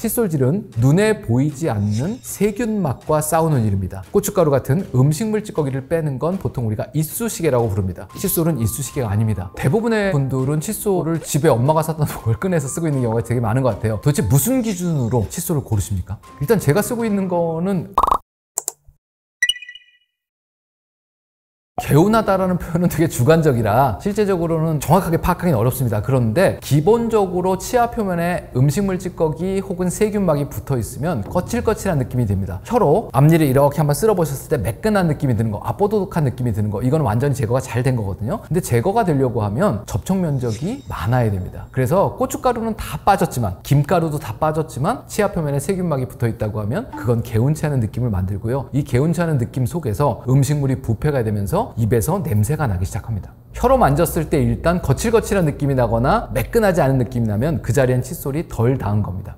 칫솔질은 눈에 보이지 않는 세균막과 싸우는 일입니다. 고춧가루 같은 음식물 찌꺼기를 빼는 건 보통 우리가 이쑤시개라고 부릅니다. 칫솔은 이쑤시개가 아닙니다. 대부분의 분들은 칫솔을 집에 엄마가 사다 놓은 걸 꺼내서 쓰고 있는 경우가 되게 많은 것 같아요. 도대체 무슨 기준으로 칫솔을 고르십니까? 일단 제가 쓰고 있는 거는 개운하다라는 표현은 되게 주관적이라 실제적으로는 정확하게 파악하기는 어렵습니다. 그런데 기본적으로 치아 표면에 음식물 찌꺼기 혹은 세균막이 붙어 있으면 거칠거칠한 느낌이 듭니다. 혀로 앞니를 이렇게 한번 쓸어보셨을 때 매끈한 느낌이 드는 거, 뽀득한 느낌이 드는 거, 이거는 완전히 제거가 잘 된 거거든요. 근데 제거가 되려고 하면 접촉 면적이 많아야 됩니다. 그래서 고춧가루는 다 빠졌지만, 김가루도 다 빠졌지만 치아 표면에 세균막이 붙어 있다고 하면 그건 개운치 않은 느낌을 만들고요. 이 개운치 않은 느낌 속에서 음식물이 부패가 되면서 입에서 냄새가 나기 시작합니다. 혀로 만졌을 때 일단 거칠거칠한 느낌이 나거나 매끈하지 않은 느낌이 나면 그 자리엔 칫솔이 덜 닿은 겁니다.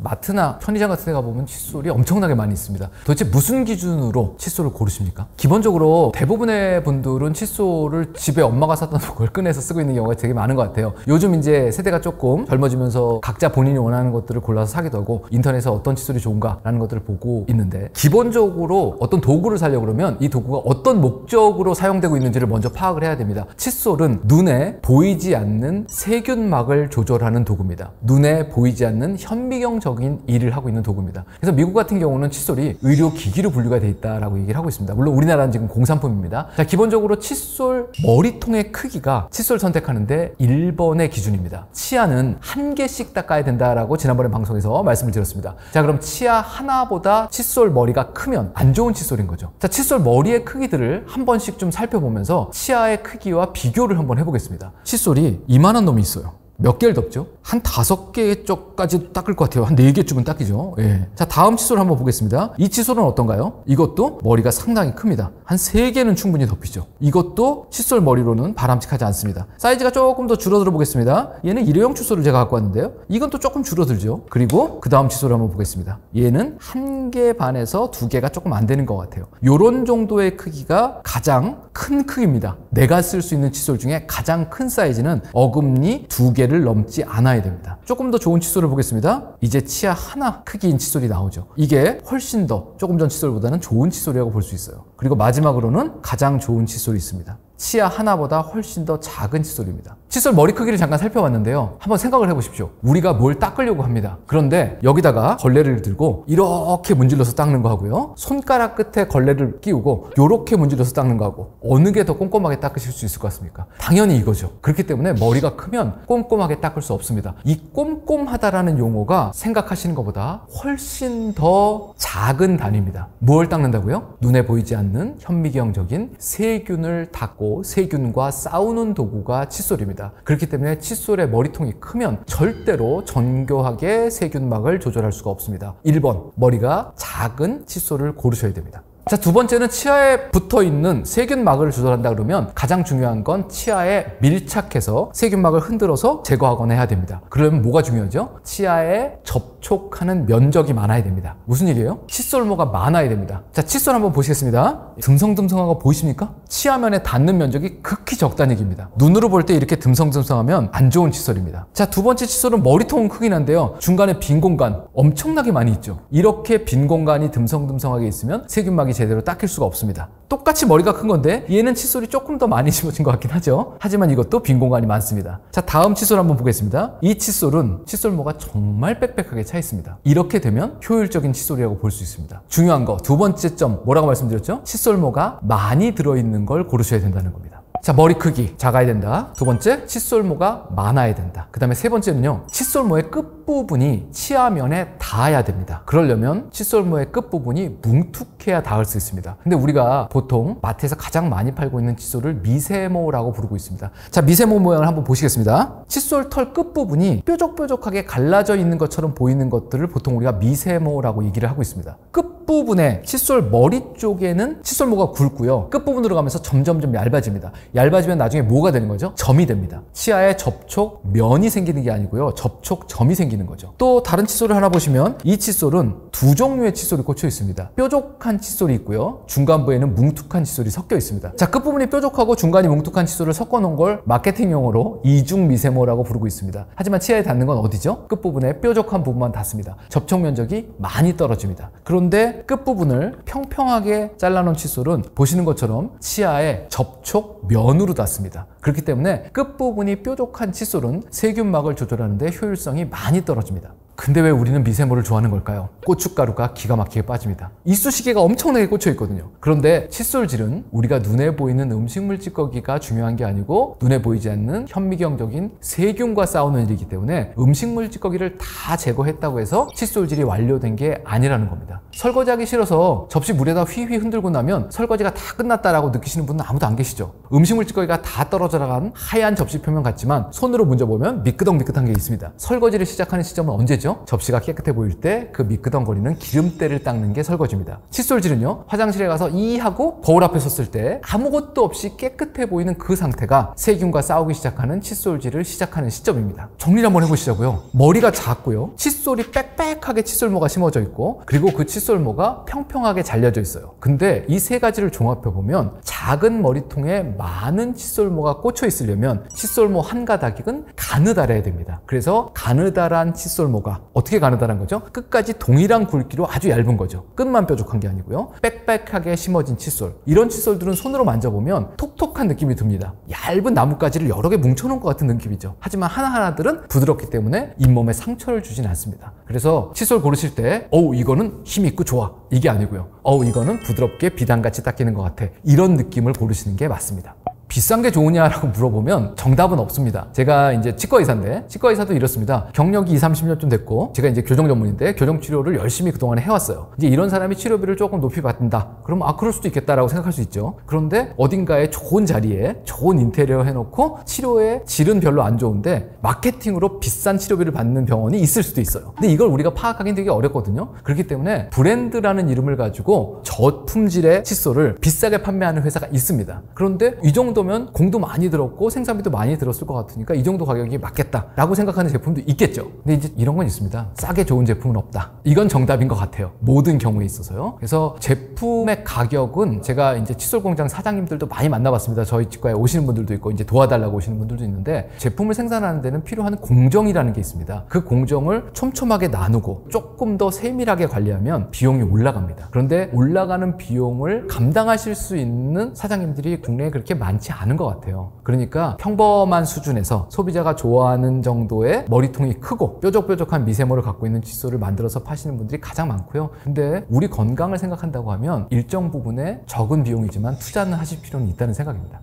마트나 편의점 같은 데 가보면 칫솔이 엄청나게 많이 있습니다. 도대체 무슨 기준으로 칫솔을 고르십니까? 기본적으로 대부분의 분들은 칫솔을 집에 엄마가 사다 놓은 걸 꺼내서 쓰고 있는 경우가 되게 많은 것 같아요. 요즘 이제 세대가 조금 젊어지면서 각자 본인이 원하는 것들을 골라서 사기도 하고 인터넷에서 어떤 칫솔이 좋은가라는 것들을 보고 있는데, 기본적으로 어떤 도구를 사려고 그러면 이 도구가 어떤 목적으로 사용되고 있는지를 먼저 파악을 해야 됩니다. 칫솔은 눈에 보이지 않는 세균막을 조절하는 도구입니다. 눈에 보이지 않는 현미경적인 일을 하고 있는 도구입니다. 그래서 미국 같은 경우는 칫솔이 의료기기로 분류가 돼 있다라고 얘기를 하고 있습니다. 물론 우리나라는 지금 공산품입니다. 자, 기본적으로 칫솔 머리통의 크기가 칫솔 선택하는데 1번의 기준입니다. 치아는 한 개씩 닦아야 된다라고 지난번에 방송에서 말씀을 드렸습니다. 자, 그럼 치아 하나보다 칫솔 머리가 크면 안 좋은 칫솔인 거죠. 자, 칫솔 머리의 크기들을 한 번씩 좀 살펴보면서 치아의 크기와 비교를 한번 해보겠습니다. 칫솔이 이만한 놈이 있어요. 몇 개를 덮죠? 한 5개 쪽까지 닦을 것 같아요. 한 4개쯤은 닦이죠. 예. 자, 다음 칫솔 한번 보겠습니다. 이 칫솔은 어떤가요? 이것도 머리가 상당히 큽니다. 한 3개는 충분히 덮이죠. 이것도 칫솔 머리로는 바람직하지 않습니다. 사이즈가 조금 더 줄어들어 보겠습니다. 얘는 일회용 칫솔을 제가 갖고 왔는데요. 이건 또 조금 줄어들죠. 그리고 그 다음 칫솔을 한번 보겠습니다. 얘는 1개 반에서 2개가 조금 안 되는 것 같아요. 요런 정도의 크기가 가장 큰 크기입니다. 내가 쓸 수 있는 칫솔 중에 가장 큰 사이즈는 어금니 2개를 넘지 않아야 됩니다. 조금 더 좋은 칫솔을 보겠습니다. 이제 치아 하나 크기인 칫솔이 나오죠. 이게 훨씬 더 조금 전 칫솔보다는 좋은 칫솔이라고 볼 수 있어요. 그리고 마지막으로는 가장 좋은 칫솔이 있습니다. 치아 하나보다 훨씬 더 작은 칫솔입니다. 칫솔 머리 크기를 잠깐 살펴봤는데요. 한번 생각을 해보십시오. 우리가 뭘 닦으려고 합니다. 그런데 여기다가 걸레를 들고 이렇게 문질러서 닦는 거 하고요, 손가락 끝에 걸레를 끼우고 이렇게 문질러서 닦는 거 하고, 어느 게 더 꼼꼼하게 닦으실 수 있을 것 같습니까? 당연히 이거죠. 그렇기 때문에 머리가 크면 꼼꼼하게 닦을 수 없습니다. 이 꼼꼼하다라는 용어가 생각하시는 것보다 훨씬 더 작은 단위입니다. 뭘 닦는다고요? 눈에 보이지 않는 현미경적인 세균을 닦고 세균과 싸우는 도구가 칫솔입니다. 그렇기 때문에 칫솔의 머리통이 크면 절대로 정교하게 세균막을 조절할 수가 없습니다. 1번, 머리가 작은 칫솔을 고르셔야 됩니다. 자, 두 번째는 치아에 붙어있는 세균막을 조절한다 그러면 가장 중요한 건 치아에 밀착해서 세균막을 흔들어서 제거하거나 해야 됩니다. 그러면 뭐가 중요하죠? 치아에 접촉하는 면적이 많아야 됩니다. 무슨 일이에요? 칫솔모가 많아야 됩니다. 자, 칫솔 한번 보시겠습니다. 듬성듬성한 거 보이십니까? 치아면에 닿는 면적이 극히 적다는 얘기입니다. 눈으로 볼 때 이렇게 듬성듬성하면 안 좋은 칫솔입니다. 자, 두 번째 칫솔은 머리통은 크긴 한데요, 중간에 빈 공간 엄청나게 많이 있죠. 이렇게 빈 공간이 듬성듬성하게 있으면 세균막이 제대로 닦일 수가 없습니다. 똑같이 머리가 큰 건데 얘는 칫솔이 조금 더 많이 집어진 것 같긴 하죠. 하지만 이것도 빈 공간이 많습니다. 자, 다음 칫솔 한번 보겠습니다. 이 칫솔은 칫솔모가 정말 빽빽하게 차 있습니다. 이렇게 되면 효율적인 칫솔이라고 볼 수 있습니다. 중요한 거 두 번째 점 뭐라고 말씀드렸죠? 칫솔모가 많이 들어있는 걸 고르셔야 된다는 겁니다. 자, 머리 크기 작아야 된다. 두 번째, 칫솔모가 많아야 된다. 그 다음에 세 번째는요, 칫솔모의 끝부분이 치아면에 닿아야 됩니다. 그러려면 칫솔모의 끝부분이 뭉툭해야 닿을 수 있습니다. 근데 우리가 보통 마트에서 가장 많이 팔고 있는 칫솔을 미세모라고 부르고 있습니다. 자, 미세모 모양을 한번 보시겠습니다. 칫솔 털 끝부분이 뾰족뾰족하게 갈라져 있는 것처럼 보이는 것들을 보통 우리가 미세모라고 얘기를 하고 있습니다. 끝부분에 칫솔 머리 쪽에는 칫솔모가 굵고요, 끝부분으로 가면서 점점 얇아집니다. 얇아지면 나중에 뭐가 되는 거죠? 점이 됩니다. 치아에 접촉면이 생기는 게 아니고요. 접촉점이 생기는 거죠. 또 다른 칫솔을 하나 보시면 이 칫솔은 두 종류의 칫솔이 꽂혀 있습니다. 뾰족한 칫솔이 있고요. 중간부에는 뭉툭한 칫솔이 섞여 있습니다. 자, 끝부분이 뾰족하고 중간이 뭉툭한 칫솔을 섞어 놓은 걸 마케팅 용어로 이중 미세모라고 부르고 있습니다. 하지만 치아에 닿는 건 어디죠? 끝부분에 뾰족한 부분만 닿습니다. 접촉 면적이 많이 떨어집니다. 그런데 끝부분을 평평하게 잘라놓은 칫솔은 보시는 것처럼 치아에 접촉면으로 닿습니다. 그렇기 때문에 끝부분이 뾰족한 칫솔은 세균막을 조절하는 데 효율성이 많이 떨어집니다. 근데 왜 우리는 미세모를 좋아하는 걸까요? 고춧가루가 기가 막히게 빠집니다. 이쑤시개가 엄청나게 꽂혀 있거든요. 그런데 칫솔질은 우리가 눈에 보이는 음식물 찌꺼기가 중요한 게 아니고 눈에 보이지 않는 현미경적인 세균과 싸우는 일이기 때문에 음식물 찌꺼기를 다 제거했다고 해서 칫솔질이 완료된 게 아니라는 겁니다. 설거지하기 싫어서 접시 물에다 휘휘 흔들고 나면 설거지가 다 끝났다라고 느끼시는 분은 아무도 안 계시죠? 음식물 찌꺼기가 다 떨어져 나간 하얀 접시 표면 같지만 손으로 만져보면 미끄덩미끄덩한 게 있습니다. 설거지를 시작하는 시점은 언제죠? 접시가 깨끗해 보일 때 그 미끄덩거리는 기름때를 닦는 게 설거지입니다. 칫솔질은요, 화장실에 가서 이 하고 거울 앞에 섰을 때 아무것도 없이 깨끗해 보이는 그 상태가 세균과 싸우기 시작하는 칫솔질을 시작하는 시점입니다. 정리를 한번 해보시자고요. 머리가 작고요, 칫솔이 빽빽하게 칫솔모가 심어져 있고, 그리고 그 칫솔모가 평평하게 잘려져 있어요. 근데 이 세 가지를 종합해보면 작은 머리통에 많은 칫솔모가 꽂혀 있으려면 칫솔모 한 가닥은 가느다래야 됩니다. 그래서 가느다란 칫솔모가 어떻게 가느다란 거죠? 끝까지 동일한 굵기로 아주 얇은 거죠. 끝만 뾰족한 게 아니고요. 빽빽하게 심어진 칫솔. 이런 칫솔들은 손으로 만져보면 톡톡한 느낌이 듭니다. 얇은 나뭇가지를 여러 개 뭉쳐놓은 것 같은 느낌이죠. 하지만 하나하나들은 부드럽기 때문에 잇몸에 상처를 주진 않습니다. 그래서 칫솔 고르실 때 이거는 힘 있고 좋아, 이게 아니고요. 이거는 부드럽게 비단같이 닦이는 것 같아, 이런 느낌을 고르시는 게 맞습니다. 비싼 게 좋으냐라고 물어보면 정답은 없습니다. 제가 이제 치과의사인데, 치과의사도 이렇습니다. 경력이 20-30년쯤 됐고, 제가 이제 교정 전문인데 교정 치료를 열심히 그동안 해왔어요. 이제 이런 사람이 치료비를 조금 높이 받는다, 그럼 그럴 수도 있겠다라고 생각할 수 있죠. 그런데 어딘가에 좋은 자리에 좋은 인테리어 해놓고 치료의 질은 별로 안 좋은데 마케팅으로 비싼 치료비를 받는 병원이 있을 수도 있어요. 근데 이걸 우리가 파악하기는 되게 어렵거든요. 그렇기 때문에 브랜드라는 이름을 가지고 저품질의 칫솔을 비싸게 판매하는 회사가 있습니다. 그런데 이 정도면 공도 많이 들었고 생산비도 많이 들었을 것 같으니까 이 정도 가격이 맞겠다라고 생각하는 제품도 있겠죠. 근데 이제 이런 건 있습니다. 싸게 좋은 제품은 없다. 이건 정답인 것 같아요. 모든 경우에 있어서요. 그래서 제품의 가격은 제가 이제 칫솔 공장 사장님들도 많이 만나봤습니다. 저희 치과에 오시는 분들도 있고 이제 도와달라고 오시는 분들도 있는데, 제품을 생산하는 데는 필요한 공정이라는 게 있습니다. 그 공정을 촘촘하게 나누고 조금 더 세밀하게 관리하면 비용이 올라갑니다. 그런데 올라가는 비용을 감당하실 수 있는 사장님들이 국내에 그렇게 많지 않은 것 같아요. 그러니까 평범한 수준에서 소비자가 좋아하는 정도의 머리통이 크고 뾰족뾰족한 미세모를 갖고 있는 칫솔을 만들어서 파시는 분들이 가장 많고요. 근데 우리 건강을 생각한다고 하면 일정 부분의 적은 비용이지만 투자는 하실 필요는 있다는 생각입니다.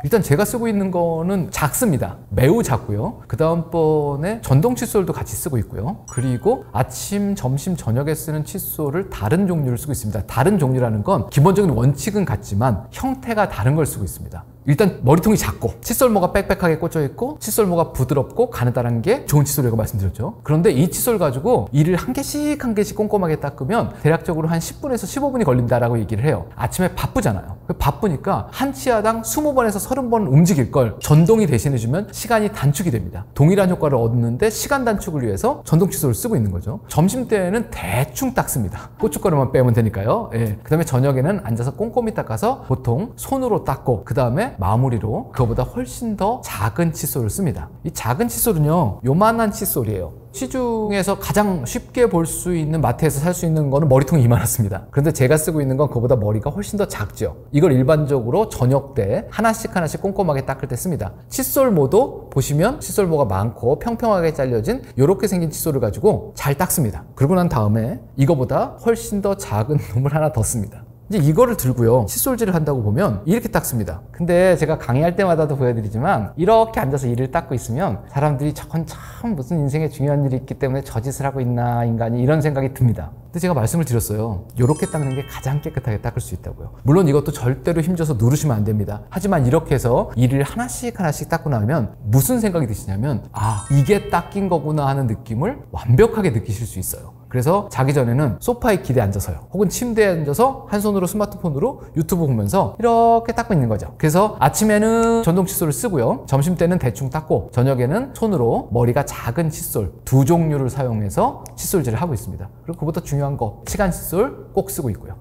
일단 제가 쓰고 있는 거는 작습니다. 매우 작고요. 그 다음번에 전동 칫솔도 같이 쓰고 있고요. 그리고 아침, 점심, 저녁에 쓰는 칫솔을 다른 종류를 쓰고 있습니다. 다른 종류라는 건 기본적인 원칙은 같지만 형태가 다른 걸 쓰고 있습니다. 일단 머리통이 작고 칫솔모가 빽빽하게 꽂혀 있고 칫솔모가 부드럽고 가느다란 게 좋은 칫솔이라고 말씀드렸죠. 그런데 이 칫솔 가지고 이를 한 개씩 한 개씩 꼼꼼하게 닦으면 대략적으로 한 10분에서 15분이 걸린다라고 얘기를 해요. 아침에 바쁘잖아요. 바쁘니까 한 치아당 20번에서 30번 움직일 걸 전동이 대신해주면 시간이 단축이 됩니다. 동일한 효과를 얻는데 시간 단축을 위해서 전동 칫솔을 쓰고 있는 거죠. 점심때에는 대충 닦습니다. 고춧가루만 빼면 되니까요. 그 다음에 저녁에는 앉아서 꼼꼼히 닦아서 보통 손으로 닦고 그 다음에 마무리로 그거보다 훨씬 더 작은 칫솔을 씁니다. 이 작은 칫솔은요, 요만한 칫솔이에요. 시중에서 가장 쉽게 볼 수 있는 마트에서 살 수 있는 거는 머리통이 이만했습니다. 그런데 제가 쓰고 있는 건 그거보다 머리가 훨씬 더 작죠. 이걸 일반적으로 저녁 때 하나씩 하나씩 꼼꼼하게 닦을 때 씁니다. 칫솔모도 보시면 칫솔모가 많고 평평하게 잘려진 이렇게 생긴 칫솔을 가지고 잘 닦습니다. 그러고 난 다음에 이거보다 훨씬 더 작은 놈을 하나 더 씁니다. 이제 이거를 들고요, 칫솔질을 한다고 보면 이렇게 닦습니다. 근데 제가 강의할 때마다도 보여드리지만 이렇게 앉아서 이를 닦고 있으면 사람들이 저건 참 무슨 인생에 중요한 일이 있기 때문에 저 짓을 하고 있나 인간이, 이런 생각이 듭니다. 근데 제가 말씀을 드렸어요. 이렇게 닦는 게 가장 깨끗하게 닦을 수 있다고요. 물론 이것도 절대로 힘줘서 누르시면 안 됩니다. 하지만 이렇게 해서 이를 하나씩 닦고 나면 무슨 생각이 드시냐면 아, 이게 닦인 거구나 하는 느낌을 완벽하게 느끼실 수 있어요. 그래서 자기 전에는 소파에 기대 앉아서요, 혹은 침대에 앉아서 한 손으로 스마트폰으로 유튜브 보면서 이렇게 닦고 있는 거죠. 그래서 아침에는 전동 칫솔을 쓰고요, 점심 때는 대충 닦고, 저녁에는 손으로 머리가 작은 칫솔 두 종류를 사용해서 칫솔질을 하고 있습니다. 그리고 그보다 중요한 거, 치간 칫솔 꼭 쓰고 있고요.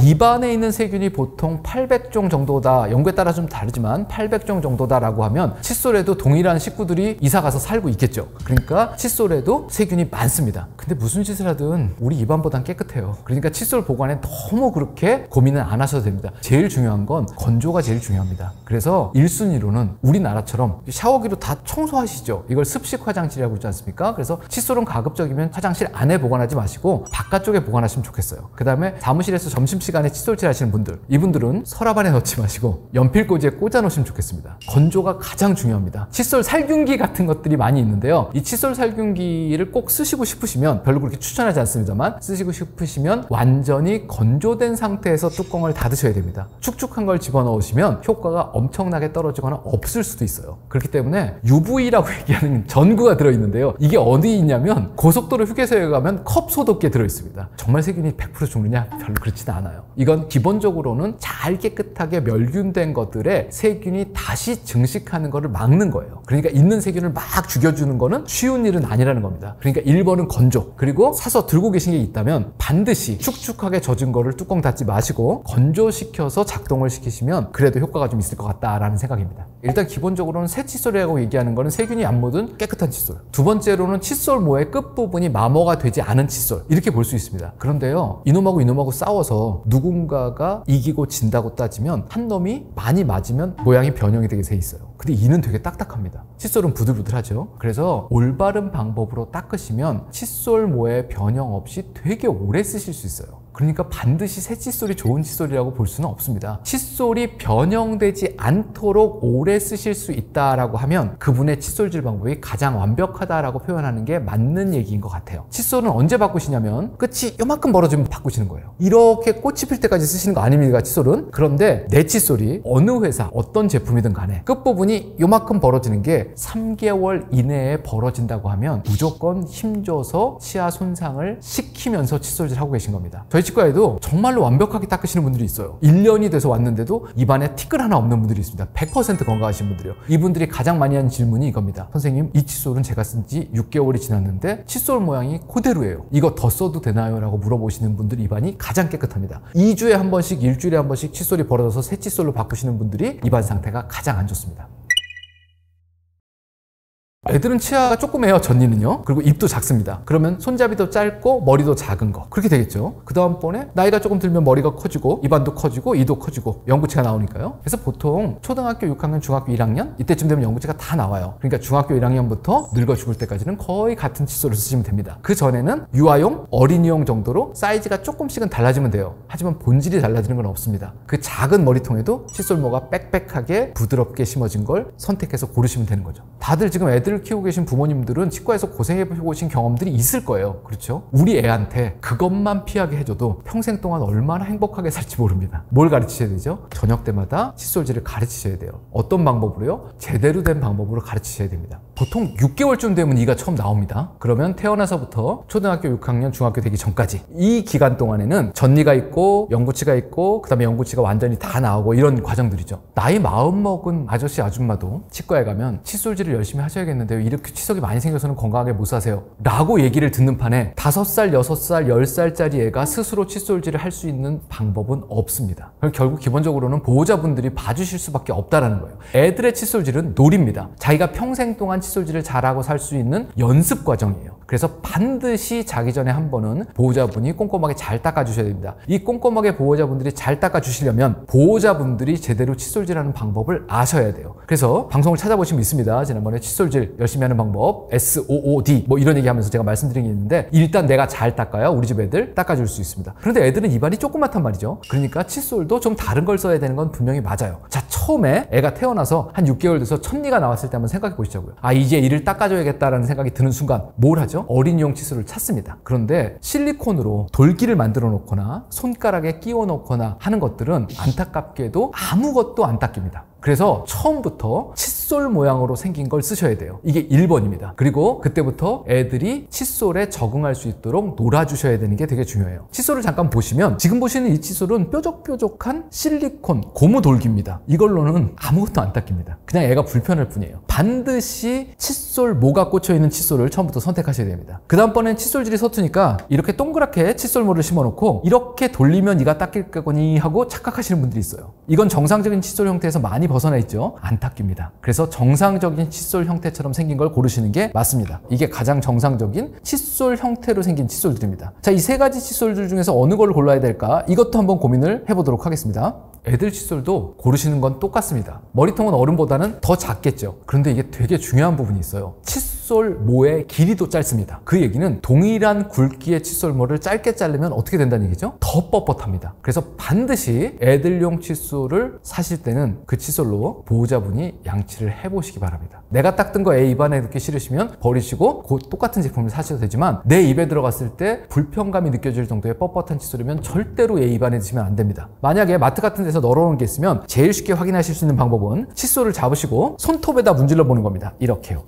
입안에 있는 세균이 보통 800종 정도다, 연구에 따라 좀 다르지만 800종 정도다라고 하면 칫솔에도 동일한 식구들이 이사가서 살고 있겠죠. 그러니까 칫솔에도 세균이 많습니다. 근데 무슨 짓을 하든 우리 입안보단 깨끗해요. 그러니까 칫솔 보관에 너무 그렇게 고민은 안 하셔도 됩니다. 제일 중요한 건 건조가 제일 중요합니다. 그래서 1순위로는 우리나라처럼 샤워기로 다 청소하시죠. 이걸 습식 화장실이라고 있지 않습니까? 그래서 칫솔은 가급적이면 화장실 안에 보관하지 마시고 바깥쪽에 보관하시면 좋겠어요. 그 다음에 사무실에서 점심시간에 칫솔질 하시는 분들, 이분들은 서랍 안에 넣지 마시고 연필꽂이에 꽂아 놓으시면 좋겠습니다. 건조가 가장 중요합니다. 칫솔 살균기 같은 것들이 많이 있는데요, 이 칫솔 살균기를 꼭 쓰시고 싶으시면, 별로 그렇게 추천하지 않습니다만 쓰시고 싶으시면 완전히 건조된 상태에서 뚜껑을 닫으셔야 됩니다. 축축한 걸 집어넣으시면 효과가 엄청나게 떨어지거나 없을 수도 있어요. 그렇기 때문에 UV라고 얘기하는 전구가 들어있는데요, 이게 어디 있냐면 고속도로 휴게소에 가면 컵 소독기에 들어있습니다. 정말 세균이 100% 죽느냐? 별로 그렇지는 않아요. 이건 기본적으로는 잘 깨끗하게 멸균된 것들에 세균이 다시 증식하는 것을 막는 거예요. 그러니까 있는 세균을 막 죽여주는 거는 쉬운 일은 아니라는 겁니다. 그러니까 1번은 건조, 그리고 사서 들고 계신 게 있다면 반드시 축축하게 젖은 거를 뚜껑 닫지 마시고 건조시켜서 작동을 시키시면 그래도 효과가 좀 있을 것 같다라는 생각입니다. 일단 기본적으로는 새 칫솔이라고 얘기하는 거는 세균이 안 묻은 깨끗한 칫솔. 두 번째로는 칫솔모의 끝부분이 마모가 되지 않은 칫솔, 이렇게 볼 수 있습니다. 그런데요, 이놈하고 싸워서 누군가가 이기고 진다고 따지면 한 놈이 많이 맞으면 모양이 변형이 되게 돼 있어요. 근데 이는 되게 딱딱합니다. 칫솔은 부들부들하죠. 그래서 올바른 방법으로 닦으시면 칫솔모의 변형 없이 되게 오래 쓰실 수 있어요. 그러니까 반드시 새 칫솔이 좋은 칫솔이라고 볼 수는 없습니다. 칫솔이 변형되지 않도록 오래 쓰실 수 있다라고 하면 그분의 칫솔질 방법이 가장 완벽하다라고 표현하는 게 맞는 얘기인 것 같아요. 칫솔은 언제 바꾸시냐면 끝이 요만큼 벌어지면 바꾸시는 거예요. 이렇게 꽃이 필 때까지 쓰시는 거 아닙니까, 칫솔은? 그런데 내 칫솔이 어느 회사, 어떤 제품이든 간에 끝부분이 요만큼 벌어지는 게 3개월 이내에 벌어진다고 하면 무조건 힘줘서 치아 손상을 시키면서 칫솔질 하고 계신 겁니다. 저희 치과에도 정말로 완벽하게 닦으시는 분들이 있어요. 1년이 돼서 왔는데도 입안에 티끌 하나 없는 분들이 있습니다. 100% 건강하신 분들이요. 이분들이 가장 많이 하는 질문이 이겁니다. 선생님, 이 칫솔은 제가 쓴 지 6개월이 지났는데 칫솔 모양이 그대로예요. 이거 더 써도 되나요? 라고 물어보시는 분들 입안이 가장 깨끗합니다. 2주에 한 번씩, 일주일에 한 번씩 칫솔이 벌어져서 새 칫솔로 바꾸시는 분들이 입안 상태가 가장 안 좋습니다. 애들은 치아가 조그매요, 전니는요. 그리고 입도 작습니다. 그러면 손잡이도 짧고 머리도 작은 거, 그렇게 되겠죠. 그 다음번에 나이가 조금 들면 머리가 커지고 입안도 커지고 이도 커지고 영구치가 나오니까요. 그래서 보통 초등학교 6학년, 중학교 1학년 이때쯤 되면 영구치가 다 나와요. 그러니까 중학교 1학년부터 늙어 죽을 때까지는 거의 같은 칫솔을 쓰시면 됩니다. 그 전에는 유아용, 어린이용 정도로 사이즈가 조금씩은 달라지면 돼요. 하지만 본질이 달라지는 건 없습니다. 그 작은 머리통에도 칫솔모가 빽빽하게 부드럽게 심어진 걸 선택해서 고르시면 되는 거죠. 다들 지금 애들 키우고 계신 부모님들은 치과에서 고생해보신 경험들이 있을 거예요. 그렇죠? 우리 애한테 그것만 피하게 해줘도 평생 동안 얼마나 행복하게 살지 모릅니다. 뭘 가르치셔야 되죠? 저녁 때마다 칫솔질을 가르치셔야 돼요. 어떤 방법으로요? 제대로 된 방법으로 가르치셔야 됩니다. 보통 6개월쯤 되면 이가 처음 나옵니다. 그러면 태어나서부터 초등학교 6학년, 중학교 되기 전까지 이 기간 동안에는 전니가 있고 영구치가 있고 그 다음에 영구치가 완전히 다 나오고 이런 과정들이죠. 나이 마음 먹은 아저씨, 아줌마도 치과에 가면 칫솔질을 열심히 하셔야겠는데요, 이렇게 치석이 많이 생겨서는 건강하게 못 사세요 라고 얘기를 듣는 판에 5살, 6살, 10살짜리 애가 스스로 칫솔질을 할 수 있는 방법은 없습니다. 결국 기본적으로는 보호자분들이 봐주실 수밖에 없다는 거예요. 애들의 칫솔질은 놀이입니다. 자기가 평생 동안 칫솔질을 잘하고 살 수 있는 연습 과정이에요. 그래서 반드시 자기 전에 한 번은 보호자분이 꼼꼼하게 잘 닦아주셔야 됩니다. 이 꼼꼼하게 보호자분들이 잘 닦아주시려면 보호자분들이 제대로 칫솔질하는 방법을 아셔야 돼요. 그래서 방송을 찾아보시면 있습니다. 지난번에 칫솔질 열심히 하는 방법, SOOD 뭐 이런 얘기하면서 제가 말씀드린 게 있는데, 일단 내가 잘 닦아야 우리 집 애들 닦아줄 수 있습니다. 그런데 애들은 입안이 조그맣단 말이죠. 그러니까 칫솔도 좀 다른 걸 써야 되는 건 분명히 맞아요. 자, 처음에 애가 태어나서 한 6개월 돼서 첫니가 나왔을 때 한번 생각해 보시자고요. 아, 이제 이를 닦아줘야겠다라는 생각이 드는 순간 뭘 하죠? 하죠? 어린이용 칫솔을 찾습니다. 그런데 실리콘으로 돌기를 만들어 놓거나 손가락에 끼워 놓거나 하는 것들은 안타깝게도 아무것도 안 닦입니다. 그래서 처음부터 칫솔 모양으로 생긴 걸 쓰셔야 돼요. 이게 1번입니다. 그리고 그때부터 애들이 칫솔에 적응할 수 있도록 놀아주셔야 되는 게 되게 중요해요. 칫솔을 잠깐 보시면 지금 보시는 이 칫솔은 뾰족뾰족한 실리콘 고무 돌기입니다. 이걸로는 아무것도 안 닦입니다. 그냥 애가 불편할 뿐이에요. 반드시 칫솔 모가 꽂혀있는 칫솔을 처음부터 선택하셔야 됩니다. 그 다음번엔 칫솔질이 서투니까 이렇게 동그랗게 칫솔모를 심어놓고 이렇게 돌리면 이가 닦일 거니 하고 착각하시는 분들이 있어요. 이건 정상적인 칫솔 형태에서 많이 벗어나 있죠. 안 닦입니다. 그래서 정상적인 칫솔 형태처럼 생긴 걸 고르시는 게 맞습니다. 이게 가장 정상적인 칫솔 형태로 생긴 칫솔들입니다. 자, 이 세 가지 칫솔들 중에서 어느 걸 골라야 될까? 이것도 한번 고민을 해보도록 하겠습니다. 애들 칫솔도 고르시는 건 똑같습니다. 머리통은 어른보다는 더 작겠죠. 그런데 이게 되게 중요한 부분이 있어요. 칫솔 모의 길이도 짧습니다. 그 얘기는 동일한 굵기의 칫솔모를 짧게 자르면 어떻게 된다는 얘기죠? 더 뻣뻣합니다. 그래서 반드시 애들용 칫솔을 사실 때는 그 칫솔로 보호자분이 양치를 해보시기 바랍니다. 내가 닦던 거 애 입안에 넣기 싫으시면 버리시고 그 똑같은 제품을 사셔도 되지만 내 입에 들어갔을 때 불편감이 느껴질 정도의 뻣뻣한 칫솔이면 절대로 애 입안에 드시면 안 됩니다. 만약에 마트 같은 데서 널어놓은 게 있으면 제일 쉽게 확인하실 수 있는 방법은 칫솔을 잡으시고 손톱에다 문질러 보는 겁니다. 이렇게요.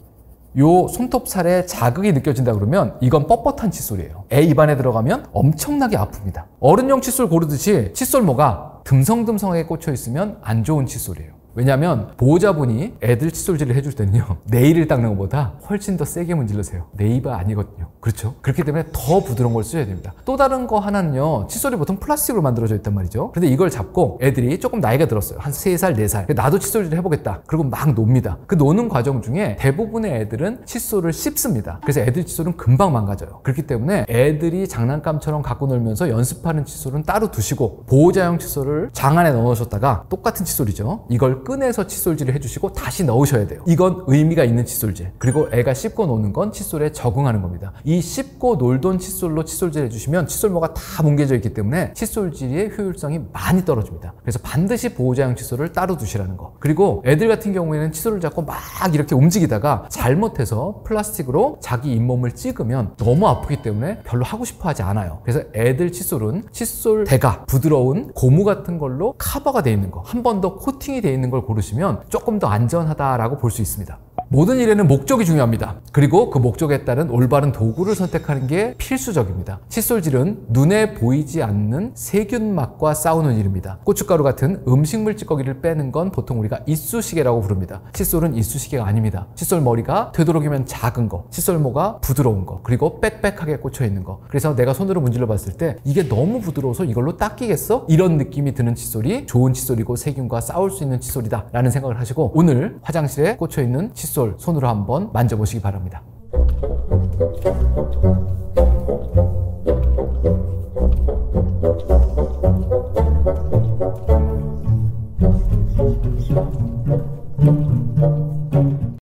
요 손톱 살에 자극이 느껴진다 그러면 이건 뻣뻣한 칫솔이에요. 애 입안에 들어가면 엄청나게 아픕니다. 어른용 칫솔 고르듯이 칫솔모가 듬성듬성하게 꽂혀 있으면 안 좋은 칫솔이에요. 왜냐하면 보호자분이 애들 칫솔질을 해줄 때는요, 네일을 닦는 것보다 훨씬 더 세게 문질러세요. 네이버 아니거든요. 그렇죠? 그렇기 때문에 더 부드러운 걸 쓰셔야 됩니다. 또 다른 거 하나는요, 칫솔이 보통 플라스틱으로 만들어져 있단 말이죠. 근데 이걸 잡고 애들이 조금 나이가 들었어요. 한 3살, 4살. 나도 칫솔질을 해보겠다. 그리고 막 놉니다. 그 노는 과정 중에 대부분의 애들은 칫솔을 씹습니다. 그래서 애들 칫솔은 금방 망가져요. 그렇기 때문에 애들이 장난감처럼 갖고 놀면서 연습하는 칫솔은 따로 두시고 보호자용 칫솔을 장 안에 넣으셨다가 똑같은 칫솔이죠. 이걸 꺼내서 칫솔질을 해주시고 다시 넣으셔야 돼요. 이건 의미가 있는 칫솔질. 그리고 애가 씹고 노는 건 칫솔에 적응하는 겁니다. 이 씹고 놀던 칫솔로 칫솔질 해주시면 칫솔모가 다 뭉개져 있기 때문에 칫솔질의 효율성이 많이 떨어집니다. 그래서 반드시 보호자용 칫솔을 따로 두시라는 거. 그리고 애들 같은 경우에는 칫솔을 잡고 막 이렇게 움직이다가 잘못해서 플라스틱으로 자기 잇몸을 찍으면 너무 아프기 때문에 별로 하고 싶어 하지 않아요. 그래서 애들 칫솔은 칫솔 대가 부드러운 고무 같은 걸로 커버가 되어 있는 거, 한 번 더 코팅이 되어 있는 걸 고르시면 조금 더 안전하다라고 볼 수 있습니다. 모든 일에는 목적이 중요합니다. 그리고 그 목적에 따른 올바른 도구를 선택하는 게 필수적입니다. 칫솔질은 눈에 보이지 않는 세균 맛과 싸우는 일입니다. 고춧가루 같은 음식물 찌꺼기를 빼는 건 보통 우리가 이쑤시개라고 부릅니다. 칫솔은 이쑤시개가 아닙니다. 칫솔 머리가 되도록이면 작은 거, 칫솔모가 부드러운 거, 그리고 빽빽하게 꽂혀 있는 거. 그래서 내가 손으로 문질러 봤을 때 이게 너무 부드러워서 이걸로 닦이겠어? 이런 느낌이 드는 칫솔이 좋은 칫솔이고 세균과 싸울 수 있는 칫솔이다 라는 생각을 하시고 오늘 화장실에 꽂혀 있는 칫솔 손으로 한번 만져보시기 바랍니다.